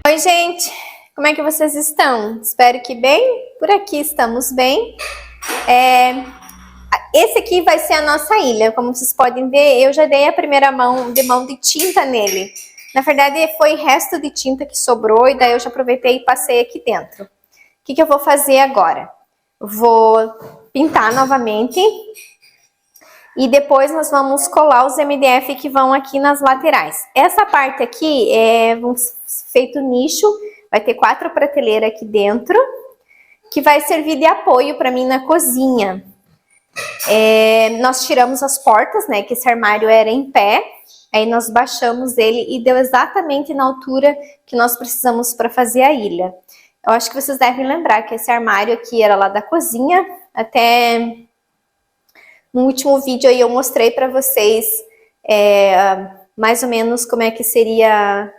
Oi, gente! Como é que vocês estão? Espero que bem. Por aqui estamos bem. Esse aqui vai ser a nossa ilha. Como vocês podem ver, eu já dei a primeira mão de tinta nele. Na verdade, foi resto de tinta que sobrou e daí eu já aproveitei e passei aqui dentro. O que eu vou fazer agora? Vou pintar novamente e depois nós vamos colar os MDF que vão aqui nas laterais. Essa parte aqui é feito nicho, vai ter 4 prateleiras aqui dentro, que vai servir de apoio para mim na cozinha. Nós tiramos as portas, né, que esse armário era em pé, aí nós baixamos ele e deu exatamente na altura que nós precisamos para fazer a ilha. Eu acho que vocês devem lembrar que esse armário aqui era lá da cozinha, até no último vídeo aí eu mostrei para vocês mais ou menos como é que seria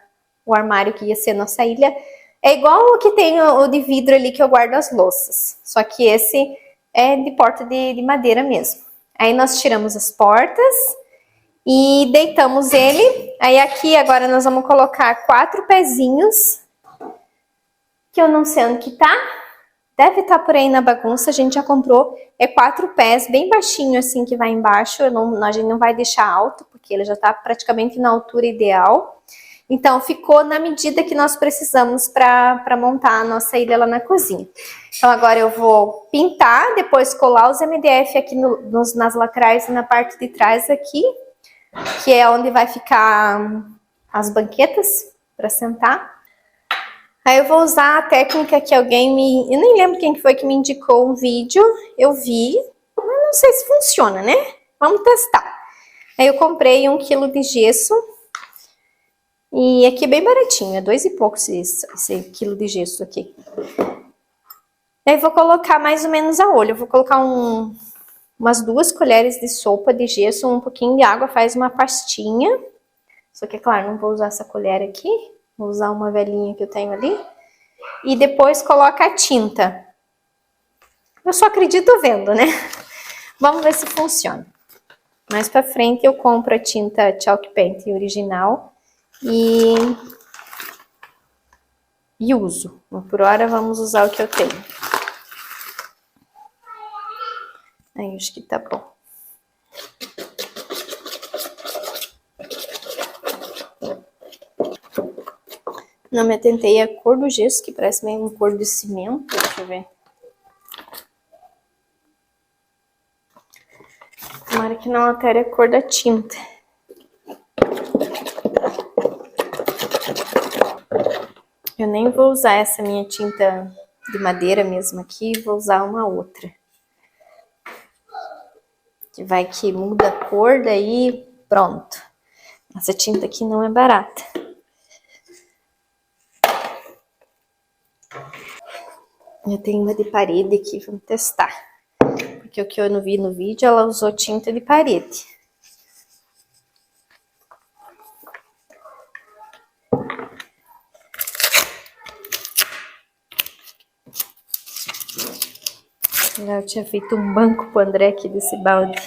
o armário que ia ser nossa ilha. É igual o que tem o de vidro ali que eu guardo as louças, só que esse é de porta de madeira mesmo. Aí nós tiramos as portas e deitamos ele. Aí aqui agora nós vamos colocar 4 pezinhos, que eu não sei onde que tá. Deve estar por aí na bagunça, a gente já comprou. É 4 pés, bem baixinho assim que vai embaixo. A gente não vai deixar alto, porque ele já tá praticamente na altura ideal. Então, ficou na medida que nós precisamos para montar a nossa ilha lá na cozinha. Então, agora eu vou pintar, depois colar os MDF aqui nas laterais e na parte de trás aqui, que é onde vai ficar as banquetas para sentar. Aí eu vou usar a técnica que alguém me... Eu nem lembro quem foi que me indicou um vídeo, eu vi, mas não sei se funciona, né? Vamos testar. Aí eu comprei 1 quilo de gesso. E aqui é bem baratinho, é 2 e poucos esse quilo de gesso aqui. Aí vou colocar mais ou menos a olho. Eu vou colocar umas 2 colheres de sopa de gesso, um pouquinho de água, faz uma pastinha. Só que, é claro, não vou usar essa colher aqui. Vou usar uma velhinha que eu tenho ali. E depois coloca a tinta. Eu só acredito vendo, né? Vamos ver se funciona. Mais pra frente eu compro a tinta Chalk Paint original. E uso. Mas por hora vamos usar o que eu tenho. Aí acho que tá bom. Não me atentei à cor do gesso, que parece meio uma cor de cimento. Deixa eu ver. Tomara que não altere a cor da tinta. Eu nem vou usar essa minha tinta de madeira mesmo aqui, vou usar uma outra. Que vai que muda a cor, daí pronto. Essa tinta aqui não é barata. Eu tenho uma de parede aqui, vamos testar. Porque o que eu não vi no vídeo, ela usou tinta de parede. Eu tinha feito um banco pro André aqui desse balde.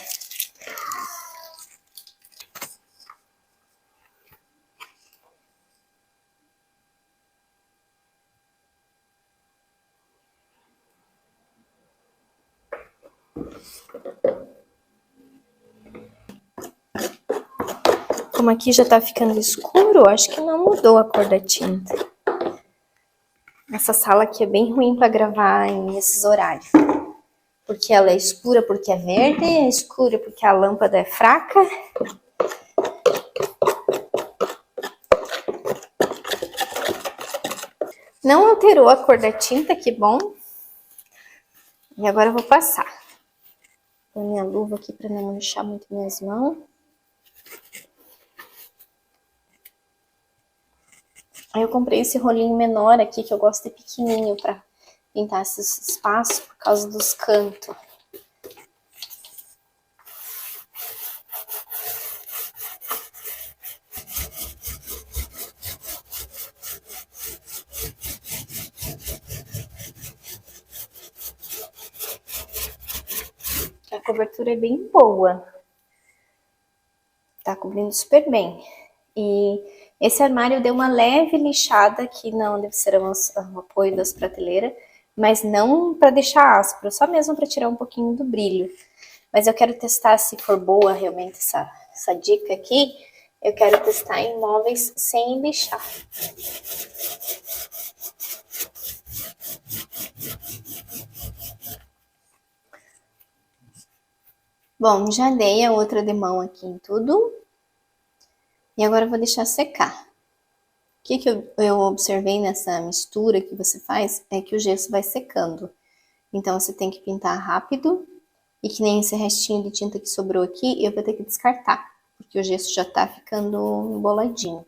Como aqui já tá ficando escuro, acho que não mudou a cor da tinta. Essa sala aqui é bem ruim para gravar nesses horários. Porque ela é escura porque é verde, é escura porque a lâmpada é fraca. Não alterou a cor da tinta, que bom. E agora eu vou passar. Vou minha luva aqui para não manchar muito minhas mãos. Aí eu comprei esse rolinho menor aqui, que eu gosto de pequenininho para pintar esses espaços por causa dos cantos. A cobertura é bem boa. Tá cobrindo super bem. E esse armário deu uma leve lixada aqui, não deve ser o apoio das prateleiras, mas não para deixar áspero, só mesmo para tirar um pouquinho do brilho. Mas eu quero testar se for boa realmente essa dica aqui. Eu quero testar em móveis sem lixar. Bom, já dei a outra demão aqui em tudo. E agora eu vou deixar secar. O que eu observei nessa mistura que você faz é que o gesso vai secando. Então você tem que pintar rápido. E que nem esse restinho de tinta que sobrou aqui, eu vou ter que descartar. Porque o gesso já tá ficando emboladinho.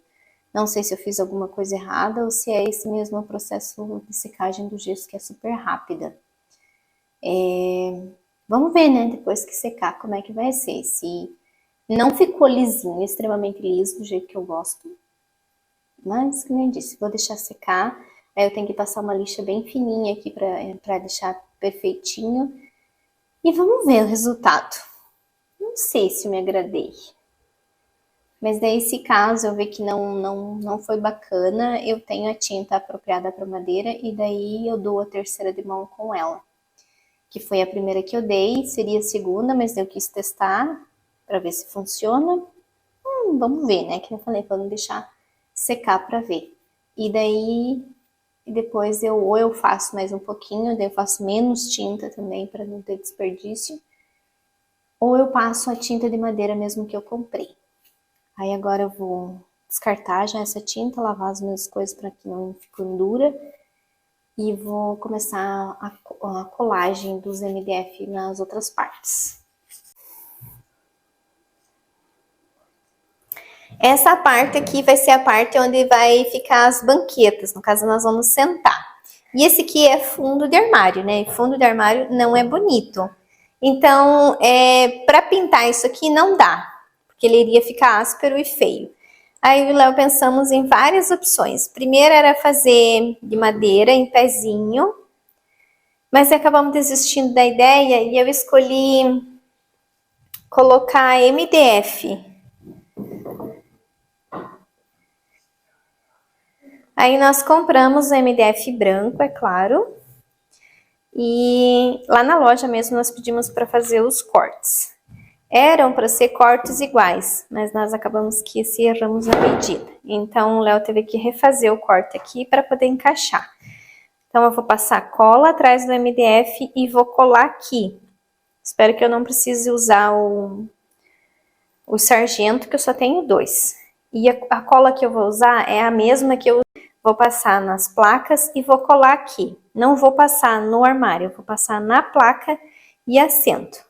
Não sei se eu fiz alguma coisa errada ou se é esse mesmo processo de secagem do gesso que é super rápida. Vamos ver, né, depois que secar, como é que vai ser. Se não ficou lisinho, extremamente liso, do jeito que eu gosto. Mas, como eu disse, vou deixar secar. Aí eu tenho que passar uma lixa bem fininha aqui pra deixar perfeitinho. E vamos ver o resultado. Não sei se eu me agradei. Mas daí, se caso eu ver que não foi bacana, eu tenho a tinta apropriada para madeira e daí eu dou a terceira de mão com ela. Que foi a primeira que eu dei, seria a segunda, mas eu quis testar para ver se funciona. Vamos ver, né? Que eu falei, vamos deixar secar para ver. E daí, depois ou eu faço mais um pouquinho, daí eu faço menos tinta também para não ter desperdício. Ou eu passo a tinta de madeira mesmo que eu comprei. Aí agora eu vou descartar já essa tinta, lavar as minhas coisas para que não fiquem dura. E vou começar a colagem dos MDF nas outras partes. Essa parte aqui vai ser a parte onde vai ficar as banquetas, no caso nós vamos sentar. E esse aqui é fundo de armário, né? E fundo de armário não é bonito. Então, para pintar isso aqui não dá, porque ele iria ficar áspero e feio. Aí eu e o Léo pensamos em várias opções. Primeiro era fazer de madeira em pezinho, mas acabamos desistindo da ideia e eu escolhi colocar MDF. Aí nós compramos o MDF branco, é claro. E lá na loja mesmo nós pedimos para fazer os cortes. Eram para ser cortes iguais, mas nós acabamos que se erramos na medida. Então o Léo teve que refazer o corte aqui para poder encaixar. Então eu vou passar cola atrás do MDF e vou colar aqui. Espero que eu não precise usar o sargento, que eu só tenho 2. E a cola que eu vou usar é a mesma que eu vou passar nas placas e vou colar aqui. Não vou passar no armário, vou passar na placa e assento.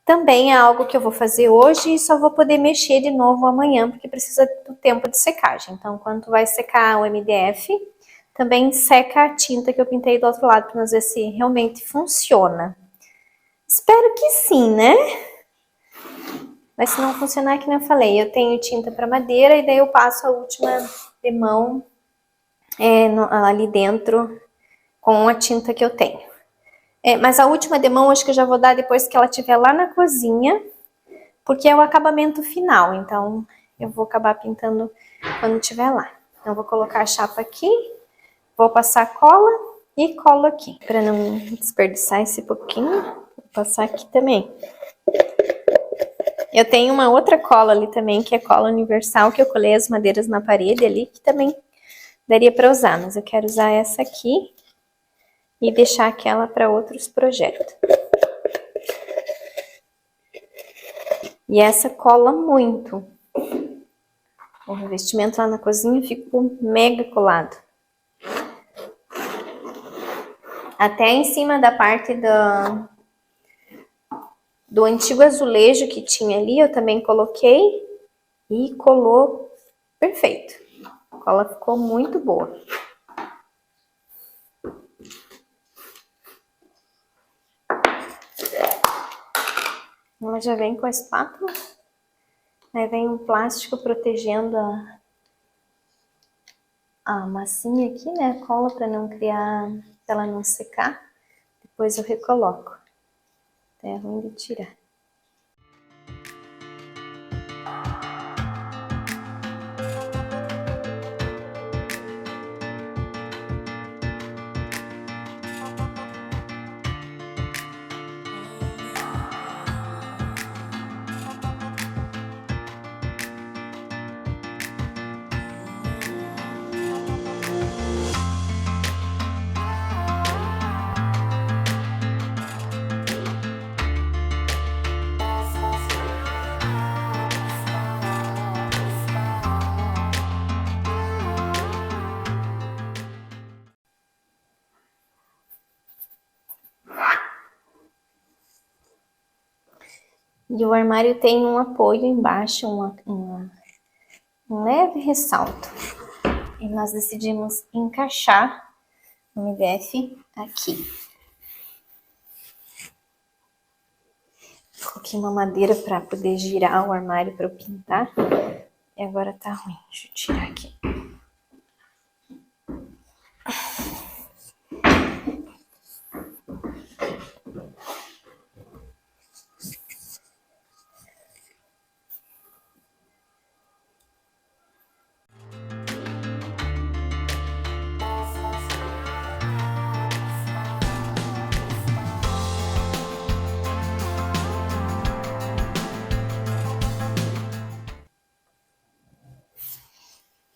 Também é algo que eu vou fazer hoje e só vou poder mexer de novo amanhã, porque precisa do tempo de secagem. Então, quando vai secar o MDF, também seca a tinta que eu pintei do outro lado, para nós ver se realmente funciona. Espero que sim, né? Mas se não funcionar, que nem eu falei, eu tenho tinta para madeira e daí eu passo a última demão ali dentro com a tinta que eu tenho. Mas a última demão acho que eu já vou dar depois que ela estiver lá na cozinha, porque é o acabamento final, então eu vou acabar pintando quando estiver lá. Então eu vou colocar a chapa aqui, vou passar cola e colo aqui, para não desperdiçar esse pouquinho. Vou passar aqui também. Eu tenho uma outra cola ali também, que é cola universal, que eu colei as madeiras na parede ali, que também daria para usar, mas eu quero usar essa aqui e deixar aquela para outros projetos. E essa cola muito. O revestimento lá na cozinha ficou mega colado. Até em cima da parte do antigo azulejo que tinha ali, eu também coloquei e colou perfeito. A cola ficou muito boa. Ela já vem com a espátula. Aí vem um plástico protegendo a massinha aqui, né? A cola para não criar, para ela não secar. Depois eu recoloco. É ruim de tirar. E o armário tem um apoio embaixo, um leve ressalto. E nós decidimos encaixar o MDF aqui. Coloquei uma madeira para poder girar o armário para eu pintar. E agora tá ruim. Deixa eu tirar aqui.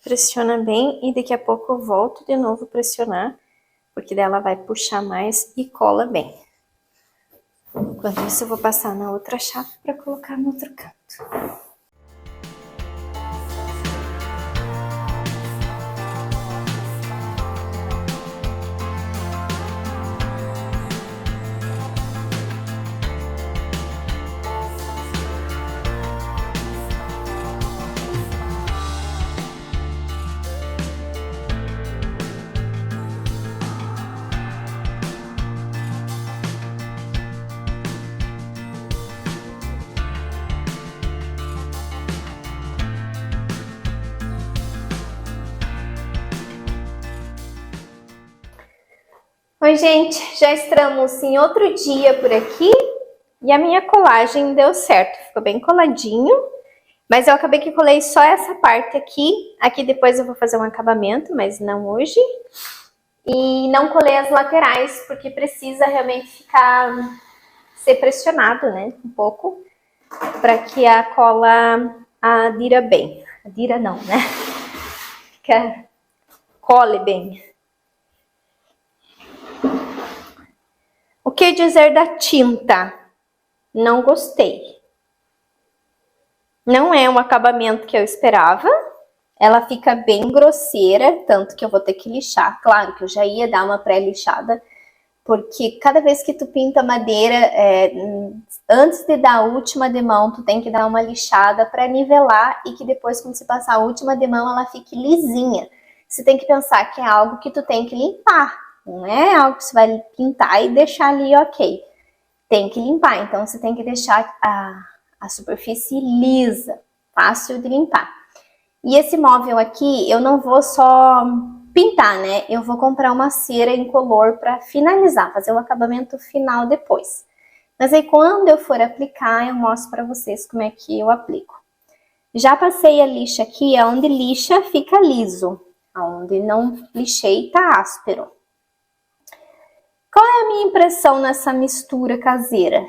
Pressiona bem e daqui a pouco eu volto de novo pressionar, porque daí ela vai puxar mais e cola bem. Enquanto isso eu vou passar na outra chapa para colocar no outro canto. Oi, gente, já estamos em outro dia por aqui e a minha colagem deu certo, ficou bem coladinho, mas eu acabei que colei só essa parte aqui, depois eu vou fazer um acabamento, mas não hoje, e não colei as laterais, porque precisa realmente ser pressionado, né, um pouco, para que a cola adira bem, adira não, né, cole bem. O que dizer da tinta? Não gostei. Não é um acabamento que eu esperava. Ela fica bem grosseira, tanto que eu vou ter que lixar. Claro que eu já ia dar uma pré-lixada, porque cada vez que tu pinta madeira, antes de dar a última demão, tu tem que dar uma lixada para nivelar e que depois, quando você passar a última demão, ela fique lisinha. Você tem que pensar que é algo que tu tem que limpar. Não é algo que você vai pintar e deixar ali ok. Tem que limpar, então você tem que deixar a superfície lisa, fácil de limpar. E esse móvel aqui, eu não vou só pintar, né? Eu vou comprar uma cera incolor para finalizar, fazer o acabamento final depois. Mas aí quando eu for aplicar, eu mostro para vocês como é que eu aplico. Já passei a lixa aqui, onde lixa fica liso. Onde não lixei tá áspero. Qual é a minha impressão nessa mistura caseira?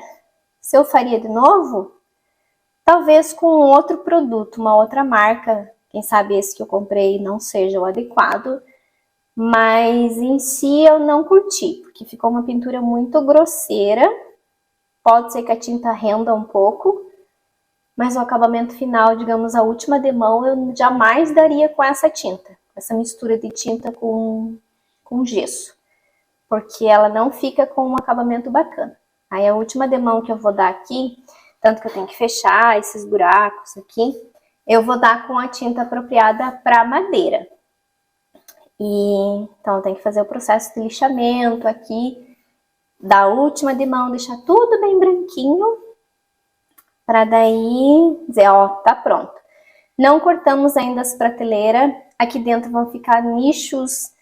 Se eu faria de novo? Talvez com outro produto, uma outra marca. Quem sabe esse que eu comprei não seja o adequado. Mas em si eu não curti, porque ficou uma pintura muito grosseira. Pode ser que a tinta renda um pouco. Mas o acabamento final, digamos, a última demão, eu jamais daria com essa tinta. Essa mistura de tinta com gesso. Porque ela não fica com um acabamento bacana. Aí a última demão que eu vou dar aqui, tanto que eu tenho que fechar esses buracos aqui, eu vou dar com a tinta apropriada para madeira. Então eu tenho que fazer o processo de lixamento aqui, da última demão, deixar tudo bem branquinho, para daí dizer, ó, tá pronto. Não cortamos ainda as prateleiras, aqui dentro vão ficar nichos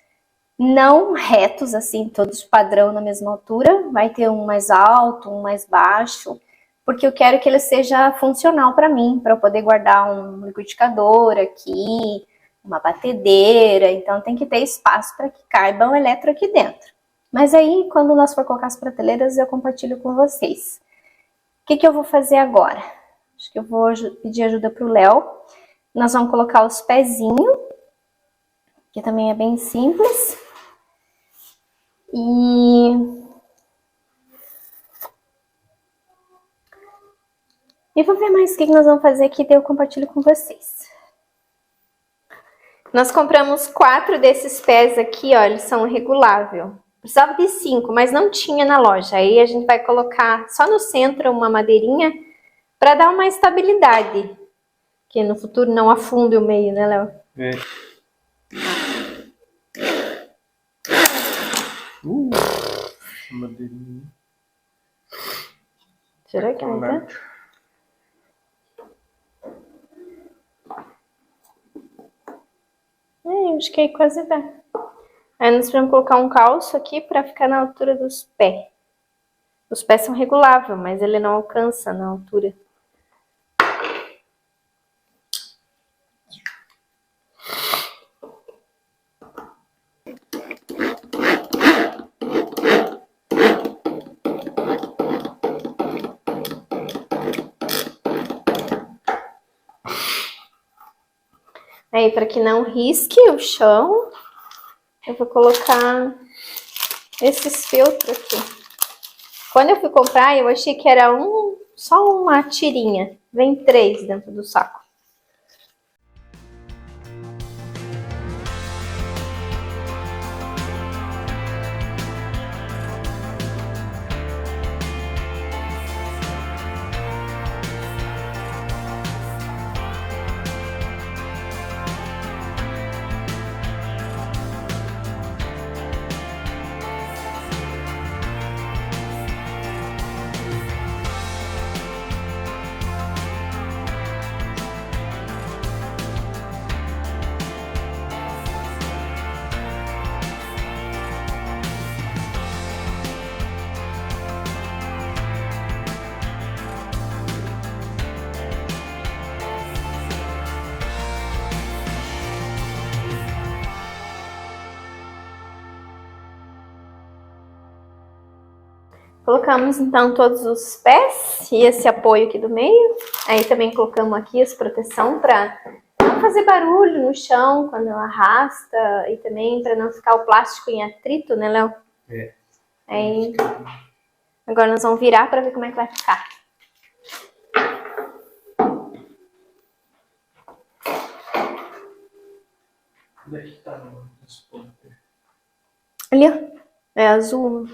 não retos, assim, todos padrão na mesma altura. Vai ter um mais alto, um mais baixo, porque eu quero que ele seja funcional para mim, para eu poder guardar um liquidificador aqui, uma batedeira. Então tem que ter espaço para que caiba um eletro aqui dentro. Mas aí, quando nós for colocar as prateleiras, eu compartilho com vocês. O que eu vou fazer agora? Acho que eu vou pedir ajuda para o Léo. Nós vamos colocar os pezinhos, que também é bem simples. E vou ver mais o que nós vamos fazer aqui, daí eu compartilho com vocês. Nós compramos 4 desses pés aqui, ó, eles são reguláveis. Precisava de 5, mas não tinha na loja. Aí a gente vai colocar só no centro uma madeirinha Pra dar uma estabilidade. Que no futuro não afunde o meio, né, Léo? É. Madeirinha. Será que vai dar? Acho que aí quase dá. Aí nós vamos colocar um calço aqui pra ficar na altura dos pés. Os pés são reguláveis, mas ele não alcança na altura. Aí, para que não risque o chão, eu vou colocar esses feltros aqui. Quando eu fui comprar, eu achei que era só uma tirinha. Vem 3 dentro do saco. Colocamos então todos os pés e esse apoio aqui do meio. Aí também colocamos aqui as proteção para não fazer barulho no chão quando ela arrasta e também para não ficar o plástico em atrito, né, Léo? É. Aí agora nós vamos virar para ver como é que vai ficar. Onde é que tá os pontos? Ali, ó. É azul.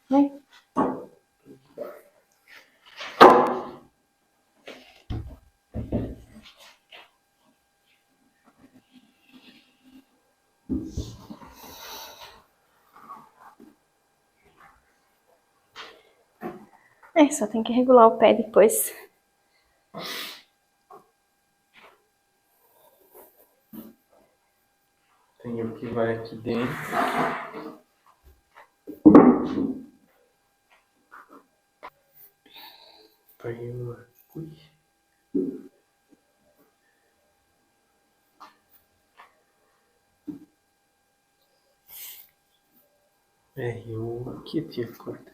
Vai. Só tem que regular o pé depois. Tem o que vai aqui dentro. Põe uma. Ui. Eu aqui tinha corta.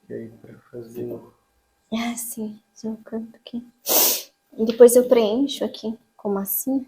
E aí para fazer o. Sim, só um canto aqui. E depois eu preencho aqui com massinha.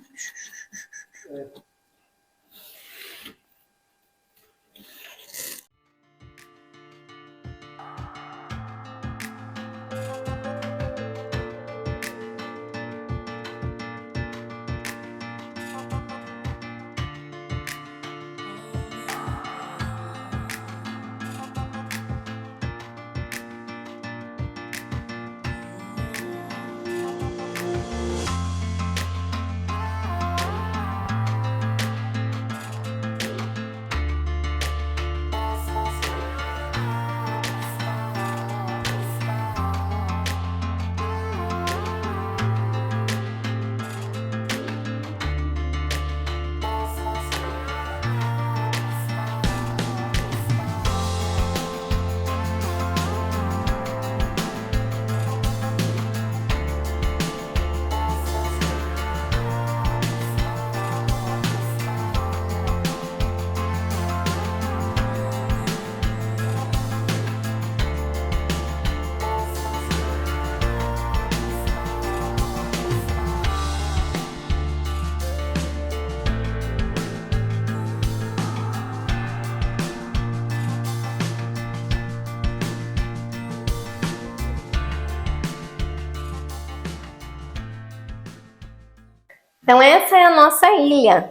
Então essa é a nossa ilha,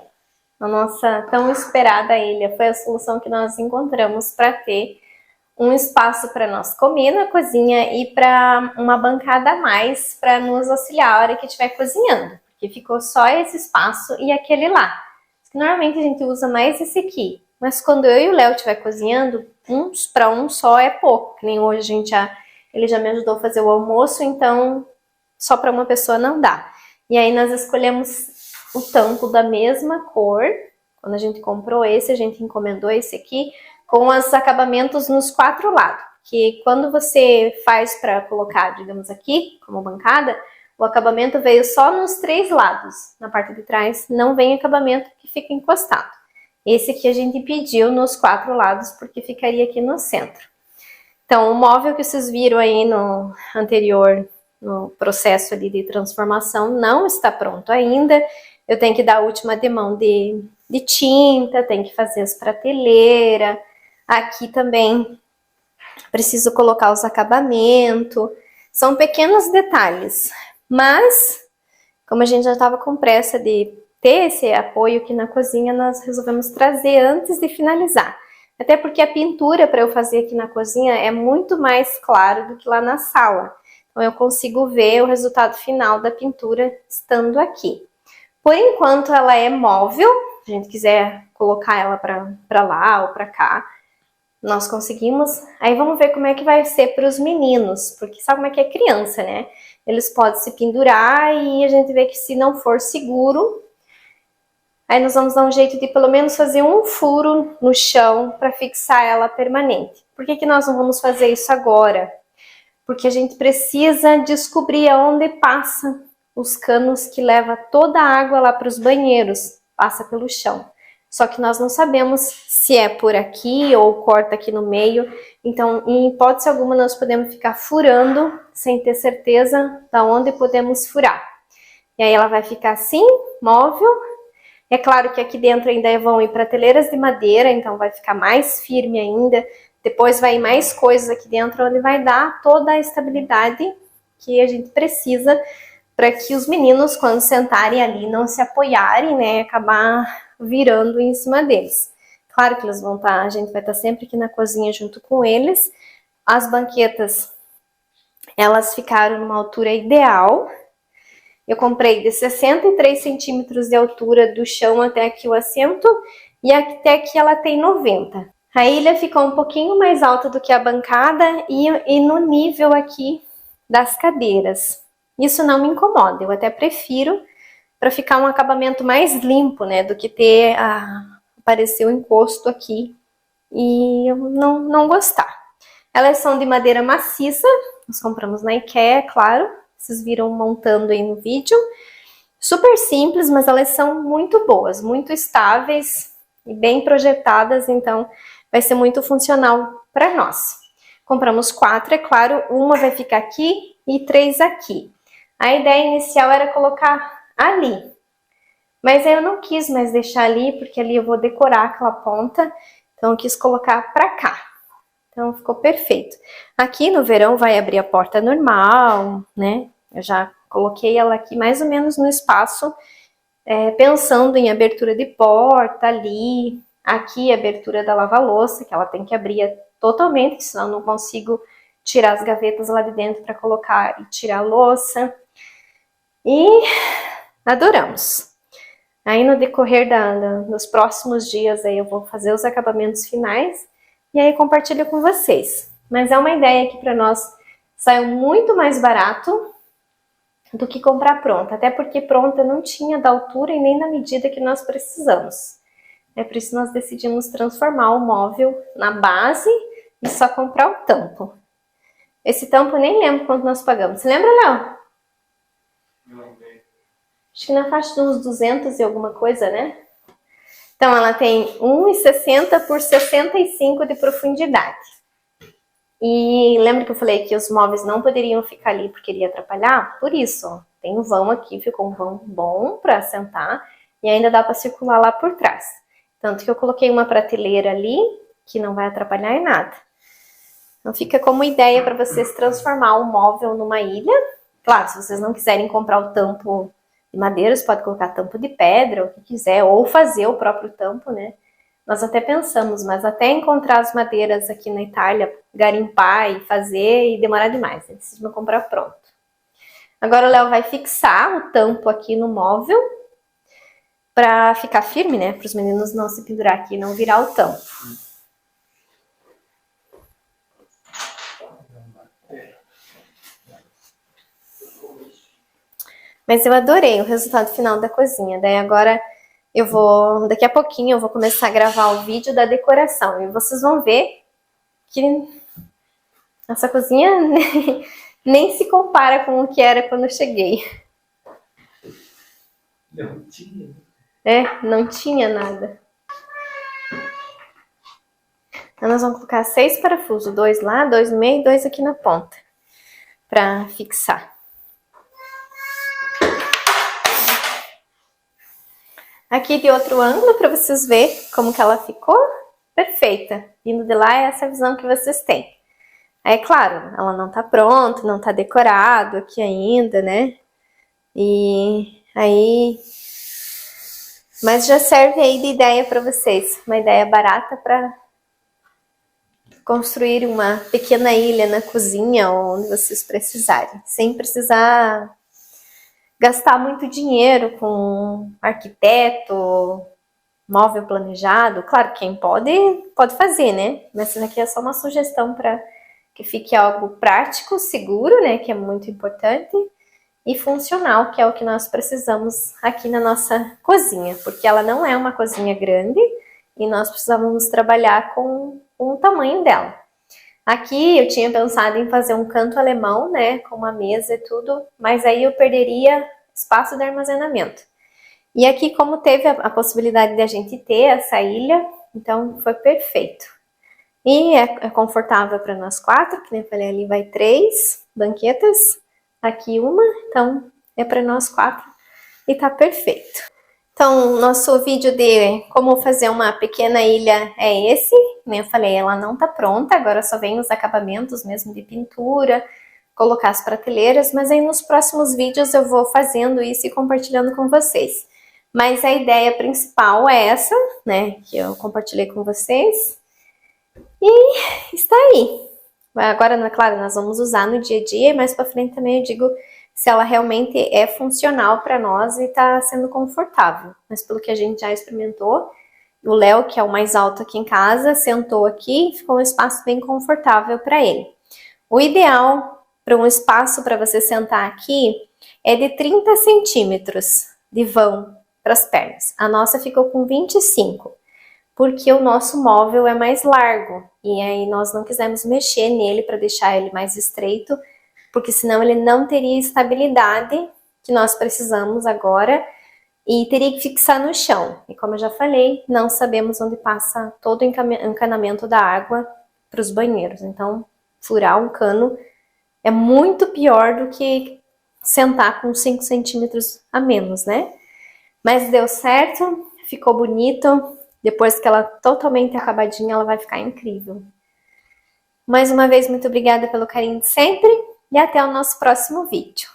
a nossa tão esperada ilha. Foi a solução que nós encontramos para ter um espaço para nós comer na cozinha e para uma bancada a mais para nos auxiliar a hora que estiver cozinhando. Porque ficou só esse espaço e aquele lá. Normalmente a gente usa mais esse aqui. Mas quando eu e o Léo estiver cozinhando, para um só é pouco. Que nem hoje ele já me ajudou a fazer o almoço, então só para uma pessoa não dá. E aí nós escolhemos o tampo da mesma cor. Quando a gente comprou esse, a gente encomendou esse aqui, com os acabamentos nos 4 lados. Que quando você faz para colocar, digamos aqui, como bancada, o acabamento veio só nos 3 lados. Na parte de trás não vem acabamento que fica encostado. Esse aqui a gente pediu nos 4 lados, porque ficaria aqui no centro. Então, o móvel que vocês viram aí no anterior, no processo ali de transformação, não está pronto ainda. Eu tenho que dar a última demão de tinta, tenho que fazer as prateleiras. Aqui também preciso colocar os acabamentos. São pequenos detalhes, mas como a gente já estava com pressa de ter esse apoio aqui na cozinha, nós resolvemos trazer antes de finalizar. Até porque a pintura para eu fazer aqui na cozinha é muito mais claro do que lá na sala. Então eu consigo ver o resultado final da pintura estando aqui. Por enquanto ela é móvel, se a gente quiser colocar ela para lá ou para cá, nós conseguimos. Aí vamos ver como é que vai ser para os meninos, porque sabe como é que é criança, né? Eles podem se pendurar e a gente vê que se não for seguro, aí nós vamos dar um jeito de pelo menos fazer um furo no chão para fixar ela permanente. Por que nós não vamos fazer isso agora? Porque a gente precisa descobrir aonde passa os canos que levam toda a água lá para os banheiros, passa pelo chão. Só que nós não sabemos se é por aqui ou corta aqui no meio. Então, em hipótese alguma, nós podemos ficar furando sem ter certeza de onde podemos furar. E aí ela vai ficar assim, móvel. É claro que aqui dentro ainda vão ir prateleiras de madeira, então vai ficar mais firme ainda. Depois vai ir mais coisas aqui dentro, onde vai dar toda a estabilidade que a gente precisa para que os meninos, quando sentarem ali, não se apoiarem, né, acabar virando em cima deles. Claro que eles vão estar, a gente vai estar sempre aqui na cozinha junto com eles. As banquetas, elas ficaram numa altura ideal. Eu comprei de 63 centímetros de altura do chão até aqui o assento, e até aqui ela tem 90. A ilha ficou um pouquinho mais alta do que a bancada e no nível aqui das cadeiras. Isso não me incomoda, eu até prefiro para ficar um acabamento mais limpo, né, do que ter aparecer o encosto aqui e eu não gostar. Elas são de madeira maciça, nós compramos na IKEA, claro, vocês viram montando aí no vídeo. Super simples, mas elas são muito boas, muito estáveis e bem projetadas, então vai ser muito funcional para nós. Compramos 4, é claro, uma vai ficar aqui e 3 aqui. A ideia inicial era colocar ali, mas aí eu não quis mais deixar ali, porque ali eu vou decorar aquela ponta, então eu quis colocar para cá. Então ficou perfeito. Aqui no verão vai abrir a porta normal, né? Eu já coloquei ela aqui mais ou menos no espaço, pensando em abertura de porta ali. Aqui a abertura da lava-louça, que ela tem que abrir totalmente, senão eu não consigo tirar as gavetas lá de dentro para colocar e tirar a louça. E adoramos. Aí no decorrer dos próximos dias aí eu vou fazer os acabamentos finais e aí compartilho com vocês. Mas é uma ideia que para nós saiu muito mais barato do que comprar pronta. Até porque pronta não tinha da altura e nem da medida que nós precisamos. É por isso que nós decidimos transformar o móvel na base e só comprar o tampo. Esse tampo eu nem lembro quanto nós pagamos. Você lembra, Léo? Acho que na faixa dos 200 e alguma coisa, né? Então ela tem 1,60 por 65 de profundidade. E lembra que eu falei que os móveis não poderiam ficar ali porque iria atrapalhar? Por isso, ó, tem um vão aqui, ficou um vão bom para sentar e ainda dá para circular lá por trás. Tanto que eu coloquei uma prateleira ali que não vai atrapalhar em nada. Então fica como ideia para vocês transformar o móvel numa ilha. Claro, se vocês não quiserem comprar o tampo de madeira, você pode colocar tampo de pedra, o que quiser, ou fazer o próprio tampo, né? Nós até pensamos, mas até encontrar as madeiras aqui na Itália, garimpar e fazer, e demorar demais, né? Decidimos comprar pronto. Agora o Léo vai fixar o tampo aqui no móvel, para ficar firme, né? Para os meninos não se pendurar aqui e não virar o tampo. Mas eu adorei o resultado final da cozinha. Daí agora daqui a pouquinho eu vou começar a gravar o vídeo da decoração. E vocês vão ver que essa cozinha nem se compara com o que era quando eu cheguei. Não tinha. Não tinha nada. Então nós vamos colocar 6 parafusos, 2 lá, 2 no meio e 2 aqui na ponta, para fixar. Aqui de outro ângulo para vocês verem como que ela ficou perfeita. Vindo de lá é essa visão que vocês têm. Aí, claro, ela não tá pronta, não tá decorado aqui ainda, né? E aí... Mas já serve aí de ideia para vocês. Uma ideia barata para construir uma pequena ilha na cozinha onde vocês precisarem. Sem precisar gastar muito dinheiro com arquiteto, móvel planejado. Claro, quem pode fazer, né? Mas isso aqui é só uma sugestão para que fique algo prático, seguro, né? Que é muito importante. E funcional, que é o que nós precisamos aqui na nossa cozinha. Porque ela não é uma cozinha grande e nós precisamos trabalhar com o tamanho dela. Aqui eu tinha pensado em fazer um canto alemão, né, com uma mesa e tudo, mas aí eu perderia espaço de armazenamento. E aqui, como teve a possibilidade de a gente ter essa ilha, então foi perfeito. E é confortável para nós 4, que nem eu falei, ali vai 3 banquetas, aqui uma, então é para nós 4 e tá perfeito. Então, nosso vídeo de como fazer uma pequena ilha é esse. Como eu falei, ela não tá pronta, agora só vem os acabamentos mesmo de pintura, colocar as prateleiras, mas aí nos próximos vídeos eu vou fazendo isso e compartilhando com vocês. Mas a ideia principal é essa, né, que eu compartilhei com vocês. E está aí. Agora, claro, nós vamos usar no dia a dia, e mais pra frente também eu digo se ela realmente é funcional para nós e está sendo confortável. Mas pelo que a gente já experimentou, o Léo, que é o mais alto aqui em casa, sentou aqui e ficou um espaço bem confortável para ele. O ideal para um espaço para você sentar aqui é de 30 centímetros de vão para as pernas. A nossa ficou com 25, porque o nosso móvel é mais largo e aí nós não quisemos mexer nele para deixar ele mais estreito, porque senão ele não teria estabilidade que nós precisamos agora e teria que fixar no chão. E como eu já falei, não sabemos onde passa todo o encanamento da água para os banheiros. Então, furar um cano é muito pior do que sentar com 5 centímetros a menos, né? Mas deu certo, ficou bonito. Depois que ela totalmente acabadinha, ela vai ficar incrível. Mais uma vez, muito obrigada pelo carinho de sempre. E até o nosso próximo vídeo.